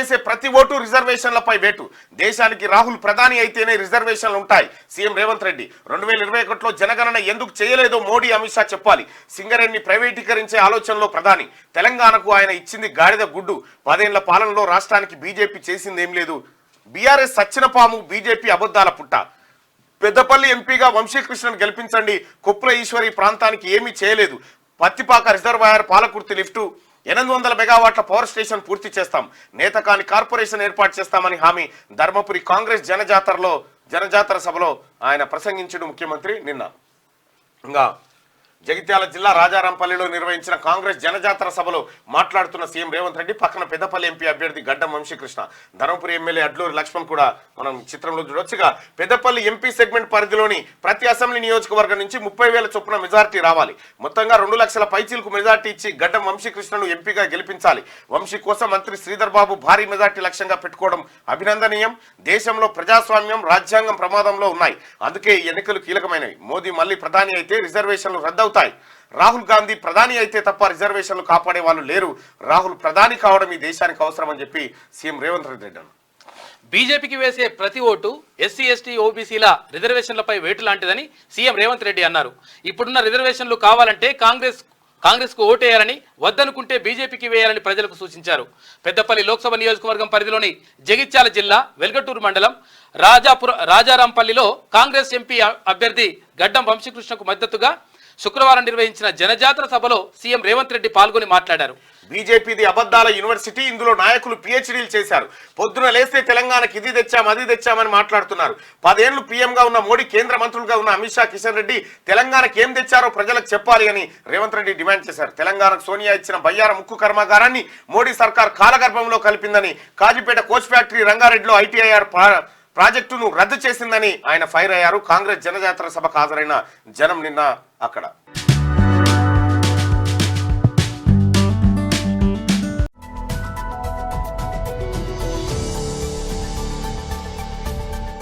వేసే ప్రతి ఓటు రిజర్వేషన్లపై వేటు. దేశానికి రాహుల్ ప్రధాని అయితేనే రిజర్వేషన్లు ఉంటాయి. సీఎం రేవంత్ రెడ్డి 2021లో జనగణన ఎందుకు చేయలేదో మోడీ అమిత్ షా చెప్పాలి. సింగరేణిని ప్రైవేటీకరించే ఆలోచనలో ప్రధాని. తెలంగాణకు ఆయన ఇచ్చింది గాడిద గుడ్డు. 10 ఏళ్ల పాలనలో రాష్ట్రానికి బీజేపీ చేసిందేం లేదు. బీఆర్ఎస్ సచ్చిన పాము, బీజేపీ అబద్ధాల పుట్ట. పెద్దపల్లి ఎంపీగా వంశీకృష్ణను గెలిపించండి. కుప్ర ఈశ్వరి ప్రాంతానికి ఏమీ చేయలేదు. పత్తిపాక రిజర్వాయర్, పాలకుర్తి లిఫ్టు, 800 మెగావాట్ల పవర్ స్టేషన్ పూర్తి చేస్తాం. నేతకాని కార్పొరేషన్ ఏర్పాటు చేస్తామని హామీ. ధర్మపురి కాంగ్రెస్ జనజాతర సభలో ఆయన ప్రసంగించడు ముఖ్యమంత్రి నిన్న. ఇంకా జగిత్యాల జిల్లా రాజారాంపల్లిలో నిర్వహించిన కాంగ్రెస్ జనజాతర సభలో మాట్లాడుతున్న సీఎం రేవంత్ రెడ్డి పక్కన పెద్దపల్లి ఎంపీ అభ్యర్థి గడ్డం వంశీకృష్ణ, ధర్మపురి ఎమ్మెల్యే అడ్లూరి లక్ష్మణ్ కూడా మనం చిత్రంలో చూడొచ్చుగా. పెద్దపల్లి ఎంపీ సెగ్మెంట్ పరిధిలోని ప్రతి అసెంబ్లీ నియోజకవర్గం నుంచి 30,000 చొప్పున మెజార్టీ రావాలి. మొత్తంగా 2 లక్షల పైచీలకు మెజార్టీ ఇచ్చి గడ్డం వంశీకృష్ణను ఎంపీగా గెలిపించాలి. వంశీ కోసం మంత్రి శ్రీధర్ బాబు భారీ మెజార్టీ లక్ష్యంగా పెట్టుకోవడం అభినందనీయం. దేశంలో ప్రజాస్వామ్యం, రాజ్యాంగం ప్రమాదంలో ఉన్నాయి. అందుకే ఎన్నికలు కీలకమైనవి. మోదీ మళ్ళీ ప్రధాని అయితే రిజర్వేషన్లు రద్దవుతాయి. రాహుల్ గాంధీ ప్రధాని అయితే తప్ప రిజర్వేషన్లు కాపాడే వాళ్ళు లేరు. రాహుల్ ప్రధాని కావడం ఈ దేశానికి అవసరం అని చెప్పి సీఎం రేవంత్ రెడ్డి అన్నారు. బీజేపీకి వేసే ప్రతి ఓటు ఎస్సీ, ఎస్టీ, ఓబీసీల రిజర్వేషన్లపై వేటు లాంటిదని సీఎం రేవంత్ రెడ్డి అన్నారు. ఇప్పుడున్న రిజర్వేషన్లు కావాలంటే కాంగ్రెస్కు ఓటేయాలని, వద్దనుకుంటే బీజేపీకి వేయాలని ప్రజలకు సూచించారు. పెద్దపల్లి లోక్సభ నియోజకవర్గం పరిధిలోని జగిత్యాల జిల్లా వెల్గటూరు మండలం రాజారాంపల్లిలో కాంగ్రెస్ ఎంపీ అభ్యర్థి గడ్డం వంశీకృష్ణకు మద్దతుగా శుక్రవారం నిర్వహించిన జనజాతర సభలో సీఎం రేవంత్ రెడ్డి పాల్గొని మాట్లాడారు. బీజేపీది అబద్ధాల యూనివర్సిటీ. ఇందులో నాయకులు పిహెచ్డీలు చేశారు. పొద్దున లేస్తే తెలంగాణకి ఇది తెచ్చాం, అది తెచ్చామని మాట్లాడుతున్నారు. 10 ఏళ్లు పీఎంగా ఉన్న మోడీ, కేంద్ర మంత్రులుగా ఉన్న అమిత్ షా, కిషన్ రెడ్డి తెలంగాణకి ఏం తెచ్చారో ప్రజలకు చెప్పాలి అని రేవంత్ రెడ్డి డిమాండ్ చేశారు. తెలంగాణకు సోనియా ఇచ్చిన బయ్యారం ఉక్కు కర్మాగారాన్ని మోడీ సర్కార్ కాలగర్భంలో కలిపిందని, కాజీపేట కోచ్ ఫ్యాక్టరీ, రంగారెడ్డిలో ఐటీఐఆర్ ప్రాజెక్టును రద్దు చేసిందని ఆయన ఫైర్ అయ్యారు. కాంగ్రెస్ జనజాతర సభకు హాజరైన జనం నిన్న అక్కడ